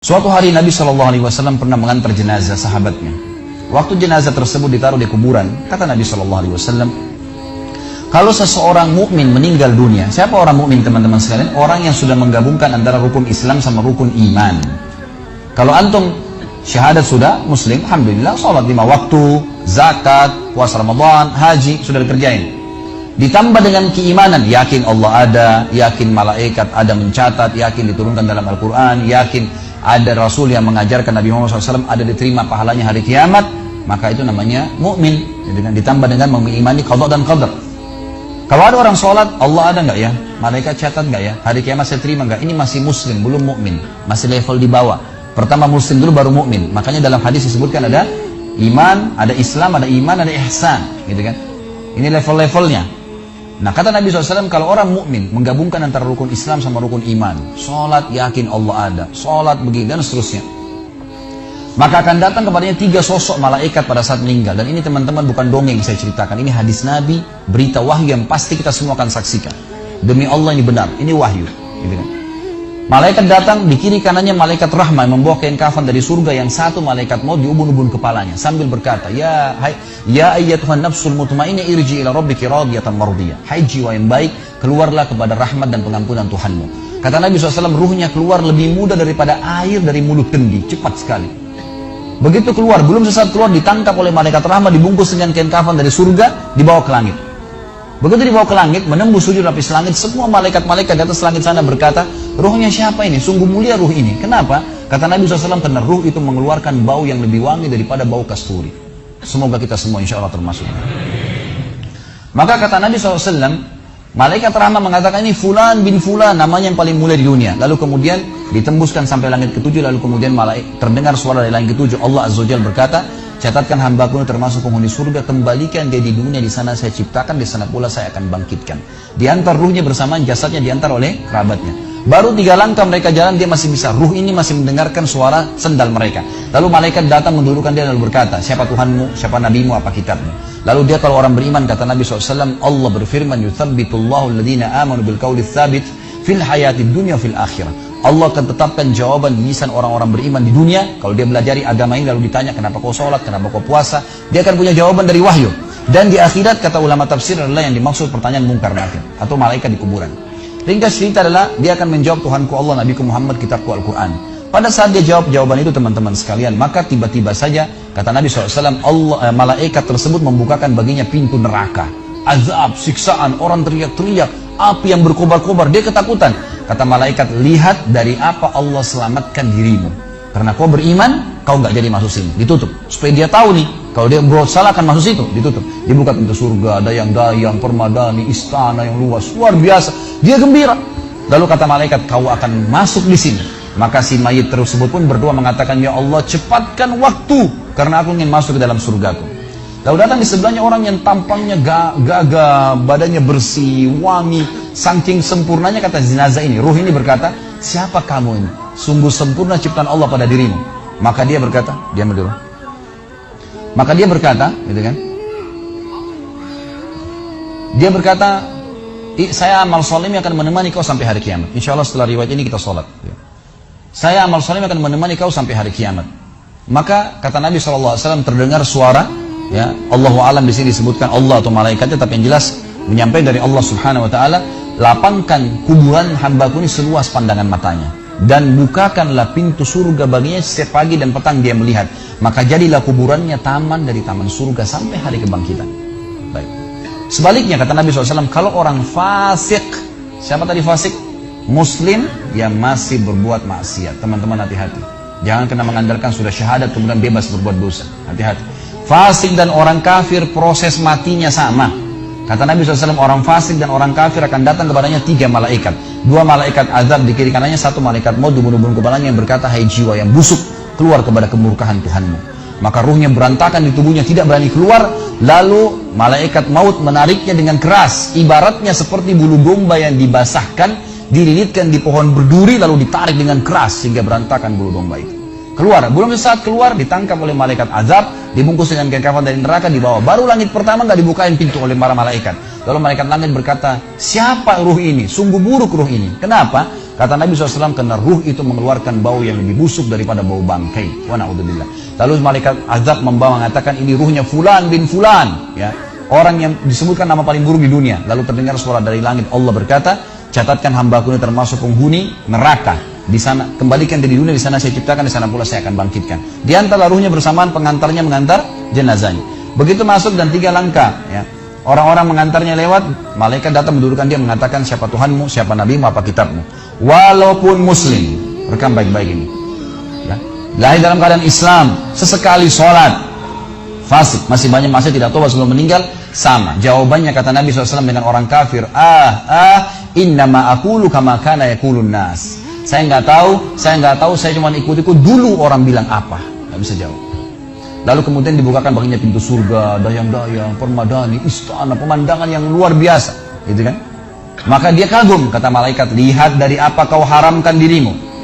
Suatu hari Nabi SAW pernah mengantar jenazah sahabatnya. Waktu jenazah tersebut ditaruh di kuburan, kata Nabi SAW, kalau seseorang mukmin meninggal dunia, siapa orang mukmin teman-teman sekalian? Orang yang sudah menggabungkan antara rukun Islam sama rukun iman. Kalau antum syahadat sudah, muslim, alhamdulillah, sholat 5 waktu, zakat, puasa Ramadan, haji, sudah dikerjain. Ditambah dengan keimanan, yakin Allah ada, yakin malaikat ada mencatat, yakin diturunkan dalam Al-Quran, yakin ada Rasul yang mengajarkan Nabi Muhammad SAW ada diterima pahalanya hari kiamat, maka itu namanya mukmin. Ditambah dengan mengimani qada dan qadar. Kalau ada orang sholat, Allah ada nggak ya? Malaikat catat nggak ya? Hari kiamat saya terima nggak? Ini masih muslim, belum mukmin, masih level di bawah. Pertama muslim dulu baru mukmin. Makanya dalam hadis disebutkan ada iman, ada Islam, ada iman, ada ihsan, gitu kan? Ini level-levelnya. Nah, kata Nabi SAW, kalau orang mukmin menggabungkan antara rukun Islam sama rukun iman, sholat yakin Allah ada, sholat begini dan seterusnya, maka akan datang kepadanya 3 sosok malaikat pada saat meninggal. Dan ini teman-teman bukan dongeng saya ceritakan, ini hadis Nabi, berita wahyu yang pasti kita semua akan saksikan. Demi Allah ini benar, ini wahyu, gitu kan? Malaikat datang, di kiri kanannya malaikat rahmah membawa kain kafan dari surga, yang satu malaikat maut di ubun-ubun kepalanya sambil berkata, ya ayyatuhan nafsul mutmainnah irji ila rabbiki radiyatan mardiyah. Hai jiwa yang baik, keluarlah kepada rahmat dan pengampunan Tuhanmu. Kata Nabi SAW, ruhnya keluar lebih mudah daripada air dari mulut kendi, cepat sekali. Begitu keluar, belum sesaat keluar, ditangkap oleh malaikat rahmat, dibungkus dengan kain kafan dari surga, dibawa ke langit. Begitu dibawa ke langit, menembus 7 lapis langit, semua malaikat-malaikat di atas langit sana berkata, ruhnya siapa ini? Sungguh mulia ruh ini. Kenapa? Kata Nabi SAW, karena ruh itu mengeluarkan bau yang lebih wangi daripada bau kasturi. Semoga kita semua insya Allah termasuk. Maka kata Nabi SAW, malaikat rahmat mengatakan, ini fulan bin fulan, namanya yang paling mulia di dunia. Lalu kemudian ditembuskan sampai langit ke-7, lalu kemudian terdengar suara dari langit ke-7. Allah Azza wa Jalla berkata, catatkan hambaku termasuk penghuni surga, kembalikan dia di dunia, di sana saya ciptakan, di sana pula saya akan bangkitkan. Diantar ruhnya bersamaan jasadnya diantar oleh kerabatnya. Baru 3 langkah mereka jalan, dia masih bisa, ruh ini masih mendengarkan suara sendal mereka. Lalu malaikat datang mendudukkan dia lalu berkata, siapa Tuhanmu, siapa nabimu, apa kitabmu? Lalu dia kalau orang beriman, kata Nabi SAW, Allah berfirman, yuthabbitullahu alladhina amanu bil qawli tsabit fil hayatid dunya fil akhirah. Allah akan tetapkan jawaban di lisan orang-orang beriman di dunia. Kalau dia belajari agama ini lalu ditanya kenapa kau sholat, kenapa kau puasa, dia akan punya jawaban dari wahyu. Dan di akhirat, kata ulama tafsir, adalah yang dimaksud pertanyaan mungkar nakir atau malaikat di kuburan. Ringkas cerita adalah dia akan menjawab, Tuhanku Allah, Nabiku Muhammad, kitabku Al-Quran. Pada saat dia jawab jawaban itu teman-teman sekalian, maka tiba-tiba saja kata Nabi SAW, malaikat tersebut membukakan baginya pintu neraka, azab, siksaan, orang teriak-teriak, api yang berkobar-kobar. Dia ketakutan. Kata malaikat, lihat dari apa Allah selamatkan dirimu. Karena kau beriman, kau nggak jadi masuk sini. Ditutup. Supaya dia tahu nih, kalau dia berbuat salah akan masuk situ. Ditutup. Dibuka pintu surga, dayang-dayang, permadani, istana yang luas, luar biasa. Dia gembira. Lalu kata malaikat, kau akan masuk di sini. Maka si mayit tersebut pun berdoa mengatakan, ya Allah, cepatkan waktu, karena aku ingin masuk ke dalam surgaku. Lalu datang di sebelahnya orang yang tampangnya gagah, badannya bersih, wangi, saking sempurnanya kata jenazah ini. Ruh ini berkata, siapa kamu ini? Sungguh sempurna ciptaan Allah pada dirimu. Maka dia berkata, diam dulu. Maka dia berkata, gitu kan? Dia berkata, saya amal soleh akan menemani kau sampai hari kiamat. Insya Allah setelah riwayat ini kita sholat. Saya amal soleh akan menemani kau sampai hari kiamat. Maka kata Nabi SAW, terdengar suara, ya, Allahu alam di sini disebutkan Allah atau malaikatnya, tapi yang jelas menyampaikan dari Allah Subhanahu wa taala, lapangkan kuburan hambaku ini seluas pandangan matanya dan bukakanlah pintu surga baginya setiap pagi dan petang dia melihat, maka jadilah kuburannya taman dari taman surga sampai hari kebangkitan. Baik. Sebaliknya kata Nabi SAW, kalau orang fasik, siapa tadi fasik? Muslim yang masih berbuat maksiat. Teman-teman hati-hati, jangan kena mengandalkan sudah syahadat kemudian bebas berbuat dosa. Hati-hati. Fasik dan orang kafir proses matinya sama. Kata Nabi SAW, orang fasik dan orang kafir akan datang kepadanya 3 malaikat. 2 malaikat azab di kiri kanannya, 1 malaikat maut di ubun-ubun kepalanya yang berkata, hai jiwa yang busuk, keluar kepada kemurkaan Tuhanmu. Maka ruhnya berantakan di tubuhnya, tidak berani keluar. Lalu malaikat maut menariknya dengan keras, ibaratnya seperti bulu domba yang dibasahkan, dililitkan di pohon berduri lalu ditarik dengan keras sehingga berantakan bulu domba itu. Keluar, belum saat keluar ditangkap oleh malaikat azab, dibungkus dengan kain kafan dari neraka, dibawa. Baru langit pertama nggak dibukain pintu oleh para malaikat. Lalu malaikat langit berkata, siapa ruh ini? Sungguh buruk ruh ini. Kenapa? Kata Nabi SAW, karena ruh itu mengeluarkan bau yang lebih busuk daripada bau bangkai. Wa na'udzubillah. Lalu malaikat azab membawa mengatakan, ini ruhnya Fulan bin Fulan, ya, orang yang disebutkan nama paling buruk di dunia. Lalu terdengar suara dari langit, Allah berkata, catatkan hambaku ini termasuk penghuni neraka. Di sana, kembalikan dari dunia, di sana saya ciptakan, di sana pula saya akan bangkitkan. Di antara ruhnya bersamaan pengantarnya mengantar jenazahnya. Begitu masuk dan 3 langkah, ya, orang-orang mengantarnya lewat, malaikat datang mendudukkan dia, mengatakan siapa Tuhanmu, siapa Nabimu, apa kitabmu. Walaupun muslim, rekam baik-baik ini, ya, lahir dalam keadaan Islam, sesekali sholat, fasik, masih banyak masih tidak tobat sebelum meninggal, sama. Jawabannya kata Nabi SAW dengan orang kafir, innama aqulu kama kana yaqulun nas. Saya nggak tahu, saya cuma ikut-ikut dulu orang bilang apa, nggak bisa jawab. Lalu kemudian dibukakan baginya pintu surga, dayang-dayang, permadani, istana, pemandangan yang luar biasa, gitu kan? Maka dia kagum, kata malaikat, lihat dari apa kau haramkan dirimu.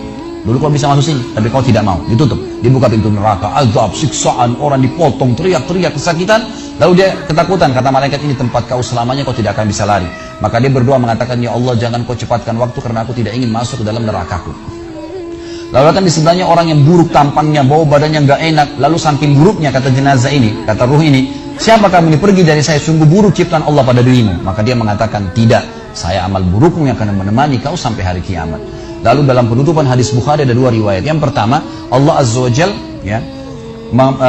Dulu kau bisa masuk sini, tapi kau tidak mau, ditutup. Dibuka pintu neraka, azab, siksaan, orang dipotong, teriak-teriak kesakitan. Lalu dia ketakutan, kata malaikat, ini tempat kau selamanya, kau tidak akan bisa lari. Maka dia berdoa mengatakan, ya Allah, jangan kau cepatkan waktu karena aku tidak ingin masuk ke dalam nerakaku. Lalu datang di sebelahnya orang yang buruk tampangnya, bau badannya nggak enak. Lalu saking buruknya, kata jenazah ini, kata ruh ini, siapa kamu ini? Pergi dari saya, sungguh buruk ciptaan Allah pada dirimu. Maka dia mengatakan, tidak, saya amal burukmu yang akan menemani kau sampai hari kiamat. Lalu dalam penutupan hadis Bukhari ada 2 riwayat. Yang pertama, Allah Azza wa Jal, ya,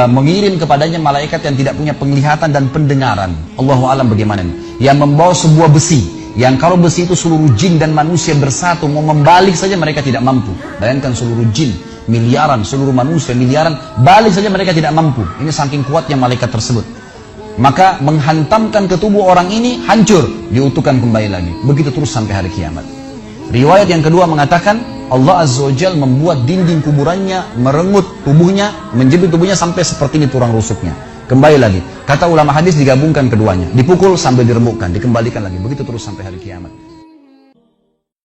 mengirim kepadanya malaikat yang tidak punya penglihatan dan pendengaran. Allahu alam bagaimana ini? Yang membawa sebuah besi, yang kalau besi itu seluruh jin dan manusia bersatu mau membalik saja mereka tidak mampu. Bayangkan seluruh jin miliaran, seluruh manusia miliaran, balik saja mereka tidak mampu. Ini saking kuatnya malaikat tersebut. Maka menghantamkan ke tubuh orang ini, hancur, diutuhkan kembali lagi. Begitu terus sampai hari kiamat. Riwayat yang kedua mengatakan, Allah Azza wa Jal membuat dinding kuburannya merenggut tubuhnya, menjepit tubuhnya sampai seperti ini tulang rusuknya. Kembali lagi. Kata ulama hadis digabungkan keduanya. Dipukul sambil diremukkan, dikembalikan lagi. Begitu terus sampai hari kiamat.